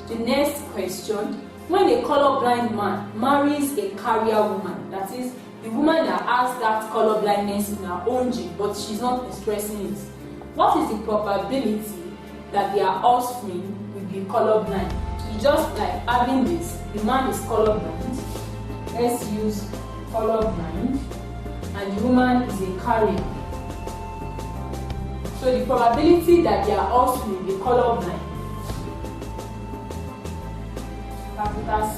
The next question: when a colorblind man marries a carrier woman, that is, the woman that has that color blindness in her own gene, but she's not expressing it, what is the probability that their offspring will be colorblind? It's just like having this: the man is colorblind. Let's use colorblind, and the woman is a carrier. So the probability that their offspring will be colorblind, capital C,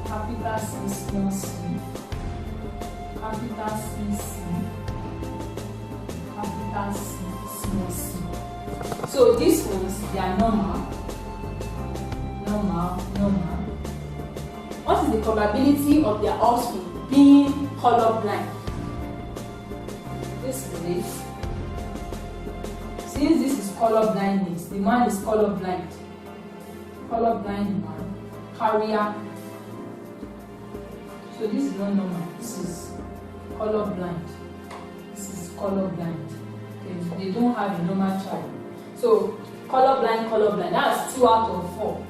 capital C, small c, capital C, capital C, small c. So these ones, they are normal. What is the probability of their offspring being colorblind? This is it. Since this is color blindness, the man is colorblind. Colorblind man, carrier. So this is not normal. This is colorblind. This is colorblind. They don't have a normal child. So colorblind. That's 2 out of 4.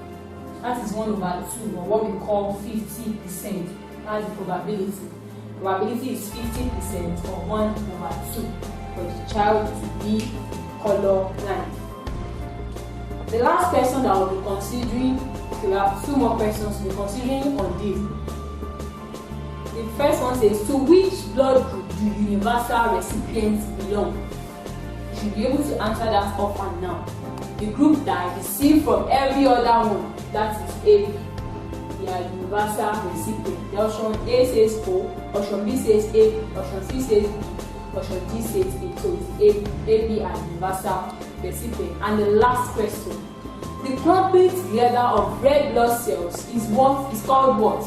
That is 1 over 2, or what we call 50%. That's the probability. Probability is 50%, or 1 over 2, for the child to be colorblind. The last question that we'll be considering, okay, we have 2 more questions we'll be considering on this. The first one says, to which blood group do universal recipients belong? You should be able to answer that up and now. The group that receive from every other one, that is AB. They are universal recipient. The option A says O, option B says A, option C says B, option D says A. So it's AB are universal recipient. And the last question: the clumping together of red blood cells is called what?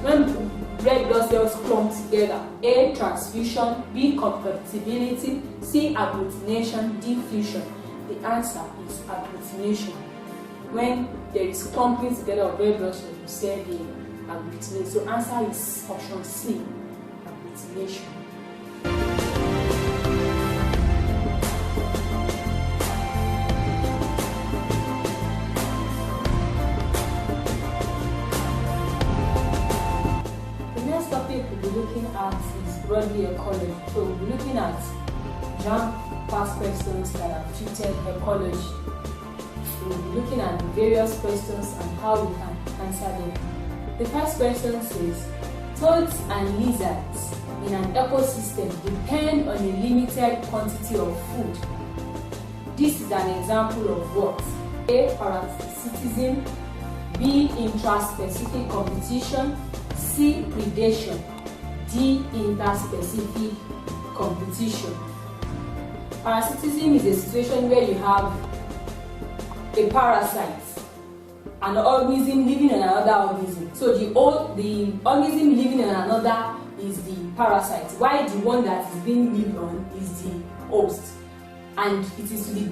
When red blood cells clump together: A, transfusion; B, compatibility; C, agglutination; D, fusion. The answer is agglutination. When there is clumping together of red blood cells, we say the agglutination. So answer is option C, agglutination. The next topic we'll be looking at is broadly ecology. So we'll be looking at JAMB past questions that have treated ecology. We'll be looking at the various questions and how we can answer them. The first question says, toads and lizards in an ecosystem depend on a limited quantity of food. This is an example of what? A, parasitism; B, intraspecific competition; C, predation; D, interspecific competition. Parasitism is a situation where you have a parasite, an organism living in another organism. So the organism living in another is the parasite, while the one that is being lived on is the host, and it is to the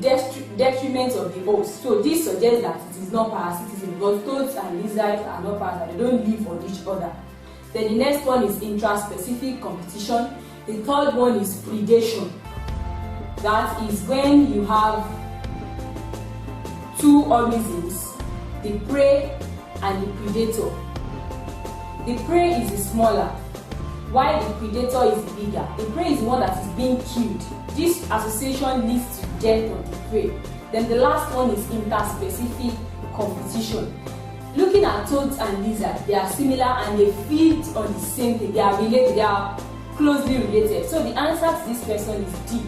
detriment of the host. So this suggests that it is not parasitism, because toads and lizards are not parasites; they don't live on each other. Then the next one is intraspecific competition. The third one is predation. That is when you have 2 organisms, the prey and the predator. The prey is the smaller, while the predator is bigger. The prey is the one that is being killed. This association leads to death of the prey. Then the last one is interspecific competition. Looking at toads and lizards, they are similar and they feed on the same thing. They are related, they are closely related. So the answer to this question is D,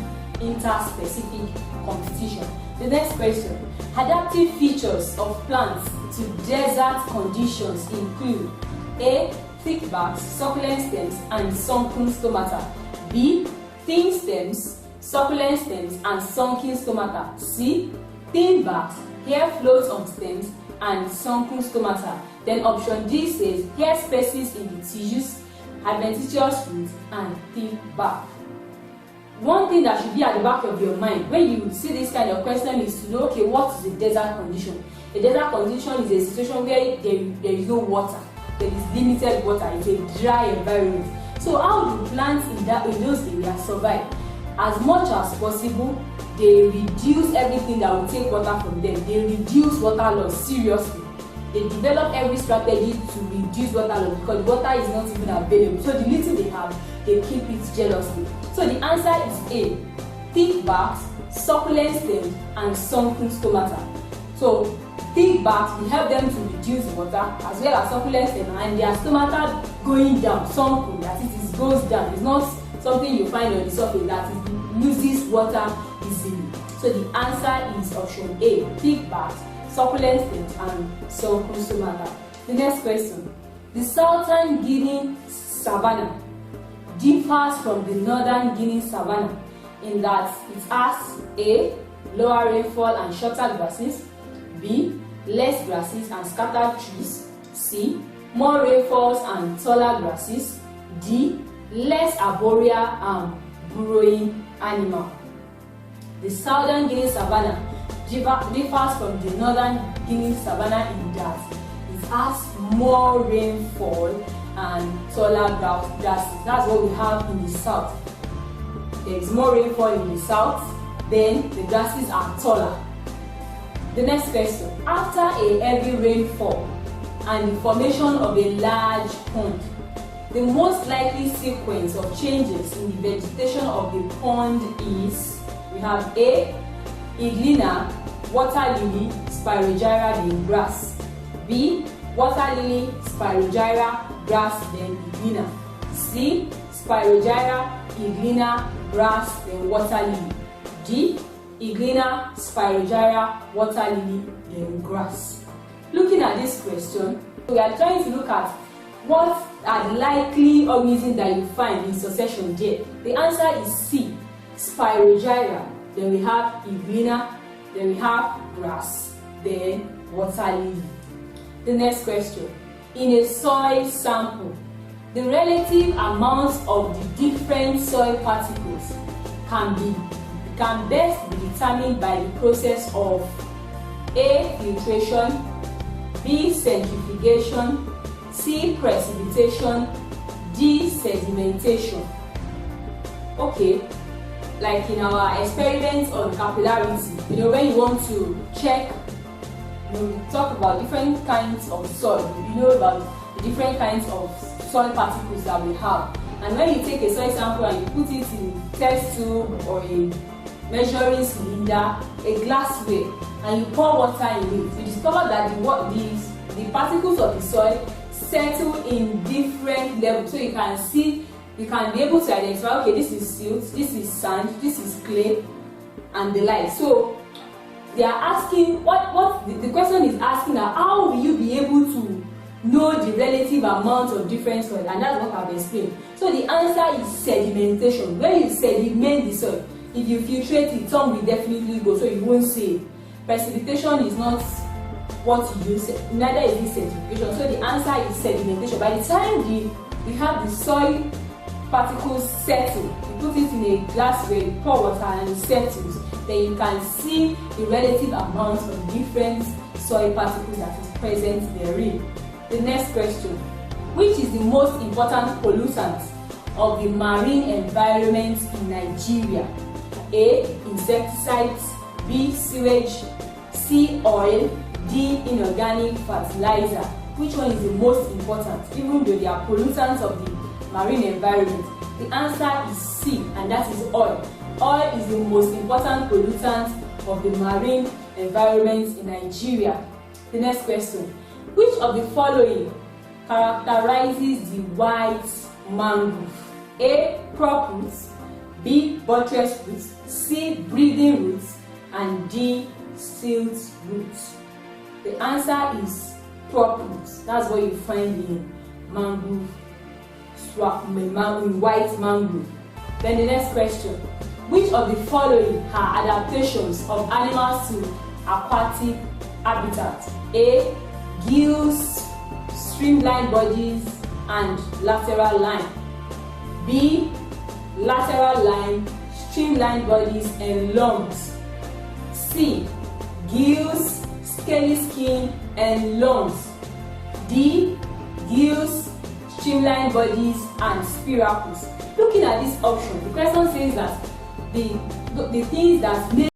interspecific competition. The next question: adaptive features of plants to desert conditions include A, thick barks, succulent stems, and sunken stomata; B, thin stems, succulent stems, and sunken stomata; C, thin barks, hair floats on stems, and sunken stomata. Then option D says hair spaces in the tissues, adventitious roots, and thick bark. One thing that should be at the back of your mind when you see this kind of question is to know, okay, what is a desert condition? A desert condition is a situation where there is no water, there is limited water, it's a dry environment. So how do plants in those areas survive? as much as possible, they reduce everything that will take water from them. They reduce water loss seriously. They develop every strategy to reduce water loss because water is not even available. So the little they have, they keep it jealously. So the answer is A. Thick barks, succulent stems, and sunken stomata. So thick barks will help them to reduce water as well as succulent stems, and their stomata going down, sunken, that it goes down. It's not something you find on the surface that it loses water easily. So the answer is option A. Thick barks, succulent stems, and sunken stomata. The next question. The southern Guinea savanna differs from the northern Guinea savanna in that it has A. Lower rainfall and shorter grasses, B. Less grasses and scattered trees, C. More rainfalls and taller grasses, D. Less arboreal and burrowing animal. The southern Guinea savanna differs from the northern Guinea savanna in that it has more rainfall and taller grasses. That's what we have in the south. There is more rainfall in the south, then the grasses are taller. The next question. After a heavy rainfall and the formation of a large pond, the most likely sequence of changes in the vegetation of the pond is, we have A. Iglina, water lily, spirogyra, then grass. B. Water lily, spirogyra, grass, then iglina. C. Spirogyra, iglina, grass, then water lily. D. Iglina, spirogyra, water lily, then grass. Looking at this question, we are trying to look at what are the likely organisms that you find in succession there. The answer is C. Spirogyra. Then we have iglina, then we have grass, then water lily. The next question. In a soil sample, the relative amounts of the different soil particles can best be determined by the process of A. Filtration, B. Centrifugation, C. Precipitation, D. Sedimentation. Okay, like in our experiments on capillarity, when you want to check, we talk about different kinds of soil, about the different kinds of soil particles that we have. And when you take a soil sample and you put it in a test tube or a measuring cylinder, a glassware, and you pour water in it, you discover that the particles of the soil settle in different levels. So you can be able to identify, okay, this is silt, this is sand, this is clay, and the like. So they are asking, the question is asking that how will you be able to know the relative amount of different soil, and that's what I've explained. So the answer is sedimentation. When you sediment the soil, if you filtrate it, some will definitely go, so you won't see it. Precipitation is not what you use, neither is it sedimentation. So the answer is sedimentation. By the time we have the soil particles settle, you put it in a glassware, you pour water and it settles, then you can see the relative amount of different soil particles that is present therein. The next question. Which is the most important pollutant of the marine environment in Nigeria? A. Insecticides, B. Sewage, C. Oil, D. Inorganic fertilizer. Which one is the most important, even though they are pollutants of the marine environment? The answer is C, and that is oil. Oil is the most important pollutant of the marine environment in Nigeria. The next question. Which of the following characterizes the white mangrove? A. Prop roots, B. Buttress roots, C. Breathing roots, and D. Silt roots. The answer is prop roots. That's what you find in mangrove swamp, in white mangrove. Then the next question. Which of the following are adaptations of animals to aquatic habitat? A. Gills, streamlined bodies, and lateral line. B. Lateral line, streamlined bodies, and lungs. C. Gills, scaly skin, and lungs. D. Gills, streamlined bodies, and spiracles. Looking at this option, the question says that the things that make